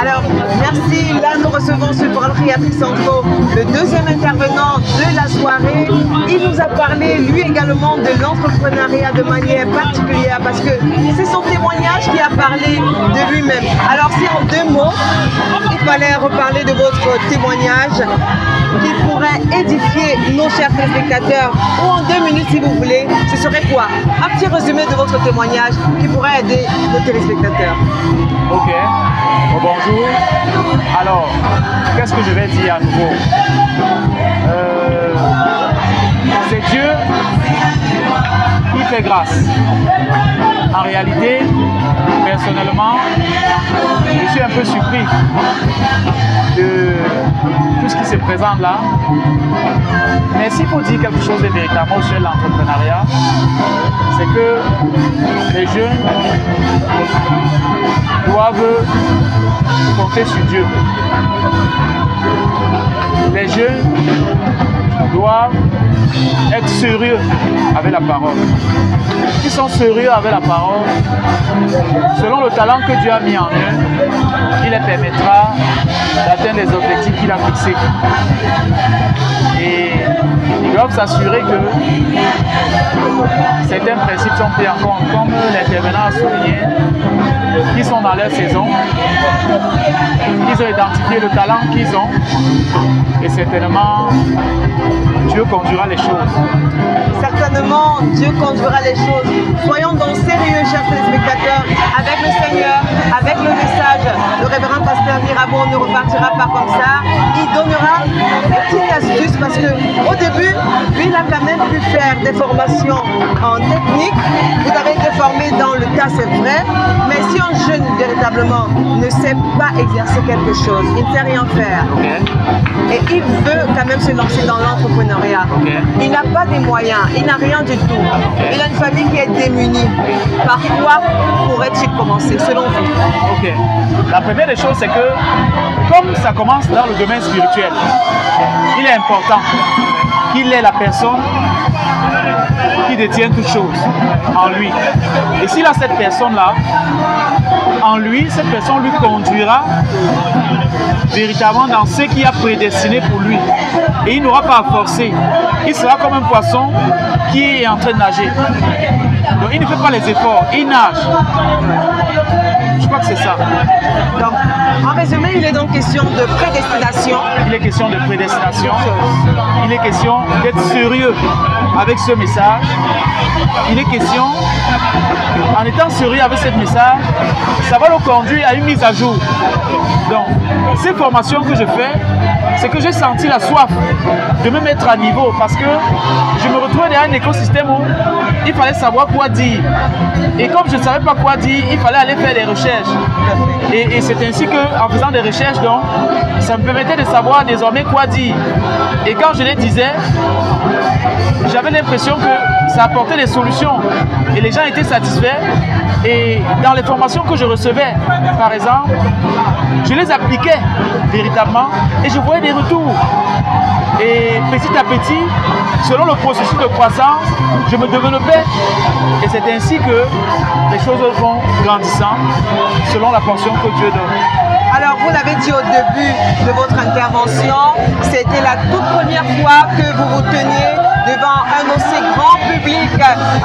Alors, merci. Là, nous recevons ce Patrick Sandro, le deuxième intervenant de la soirée. Il nous a parlé, lui également, de l'entrepreneuriat de manière particulière parce que c'est son témoignage qui a parlé de lui-même. Alors, si en 2 mots, il fallait reparler de votre témoignage qui pourrait édifier nos chers téléspectateurs, ou en 2 minutes si vous voulez, ce serait quoi? Un petit résumé de votre témoignage qui pourrait aider nos téléspectateurs. Ok, bonjour. Alors, qu'est-ce que je vais dire à nouveau? C'est Dieu qui fait grâce. En réalité, personnellement, je suis un peu surpris de tout ce qui se présente là. Mais s'il faut dire quelque chose de véritablement sur l'entrepreneuriat, c'est que les jeunes doivent compter sur Dieu. Les jeunes doivent être sérieux avec la parole. Ils sont sérieux avec la parole. Selon le talent que Dieu a mis en eux, il les permettra d'atteindre les objectifs qu'il a fixés. Et ils doivent s'assurer que certains principes sont pris en compte, comme l'intervenant a souligné, qui sont dans leur saison. Ils ont identifié le talent qu'ils ont et certainement Dieu conduira les choses. Certainement, Dieu conduira les choses. Soyons donc sérieux, chers téléspectateurs, avec le Seigneur, avec le message. Le révérend pasteur Mirabeau ne repartira pas comme ça. Il donnera une petite astuce parce qu'au début, lui, il a quand même pu faire des formations en technique. Vous avez été formé dans le tas, c'est vrai. Mais si un jeune, véritablement, ne sait pas exercer quelque chose, il ne sait rien faire. Et il veut quand même se lancer dans l'entrepreneuriat. Il n'a pas des moyens, il n'a rien du tout. Il a une famille qui est démunie. Par quoi pourrait-il commencer, selon vous? La première des choses, c'est que, comme ça commence dans le domaine spirituel, il est important qu'il ait la personne qui détient toutes choses en lui. Et s'il a cette personne-là, en lui, cette personne lui conduira véritablement dans ce qui a prédestiné pour lui. Et il n'aura pas à forcer. Il sera comme un poisson qui est en train de nager. Donc il ne fait pas les efforts, il nage. Je crois que c'est ça. Donc, en résumé, il est donc question de prédestination. Il est question de prédestination. Il est question d'être sérieux avec ce message. Il est question, en étant sérieux avec ce message, ça va le conduire à une mise à jour. Donc, ces formations que je fais, c'est que j'ai senti la soif de me mettre à niveau parce que je me retrouvais dans un écosystème où il fallait savoir quoi dire. Et comme je ne savais pas quoi dire, il fallait aller faire des recherches. Et c'est ainsi qu'en faisant des recherches, donc, ça me permettait de savoir désormais quoi dire. Et quand je les disais, j'avais l'impression que ça apportait des solutions. Et les gens étaient satisfaits. Et dans les formations que je recevais, par exemple, je les appliquais véritablement et je voyais des retours. Et petit à petit, selon le processus de croissance, je me développais. Et c'est ainsi que les choses vont grandissant selon la portion que Dieu donne. Alors, vous l'avez dit au début de votre intervention, c'était la toute première fois que vous vous teniez devant un aussi grand public.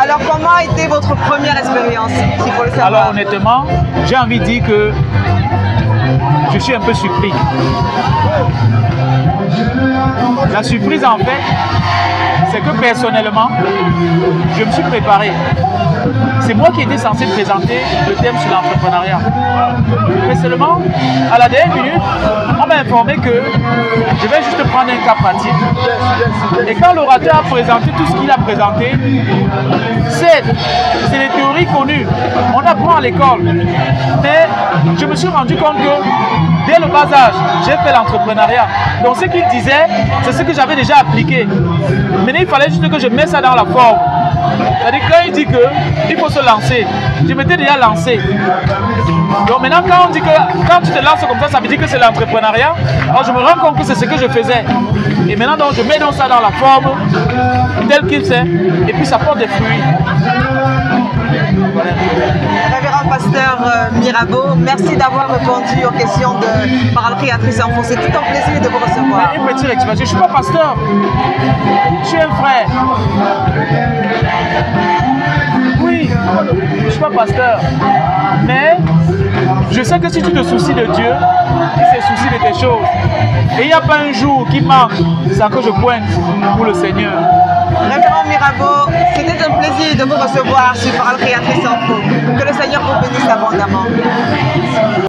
Alors, comment a été votre première expérience, s'il faut le savoir? Alors, honnêtement, j'ai envie de dire que je suis un peu surpris. La surprise, en fait, c'est que personnellement, je me suis préparé. C'est moi qui étais censé présenter le thème sur l'entrepreneuriat. Mais seulement, à la dernière minute, on m'a informé que je vais juste prendre un cas pratique. Et quand l'orateur a présenté tout ce qu'il a présenté, c'est des théories connues. On apprend à l'école. Mais je me suis rendu compte que dès le bas âge, j'ai fait l'entrepreneuriat. Donc ce qu'il disait, c'est ce que j'avais déjà appliqué. Maintenant, il fallait juste que je mette ça dans la forme. C'est-à-dire quand il dit qu'il faut se lancer, je m'étais déjà lancé. Donc maintenant quand on dit que quand tu te lances comme ça veut dire que c'est l'entrepreneuriat, alors je me rends compte que c'est ce que je faisais. Et maintenant donc, je mets donc ça dans la forme telle qu'il c'est, et puis ça porte des fruits. Voilà. Révérend pasteur pasteur Mirabeau, merci d'avoir répondu aux questions de Parole Créatrice Info. C'est tout un plaisir de vous recevoir. Une petite expression, je ne suis pas pasteur, je suis un frère. Oui, je ne suis pas pasteur, mais je sais que si tu te soucies de Dieu, il se soucie de tes choses. Et il n'y a pas un jour qui manque sans que je pointe pour le Seigneur. Révérend Mirabeau, c'était un plaisir de vous recevoir sur Parole Créatrice Info. Que le Seigneur vous bénisse abondamment.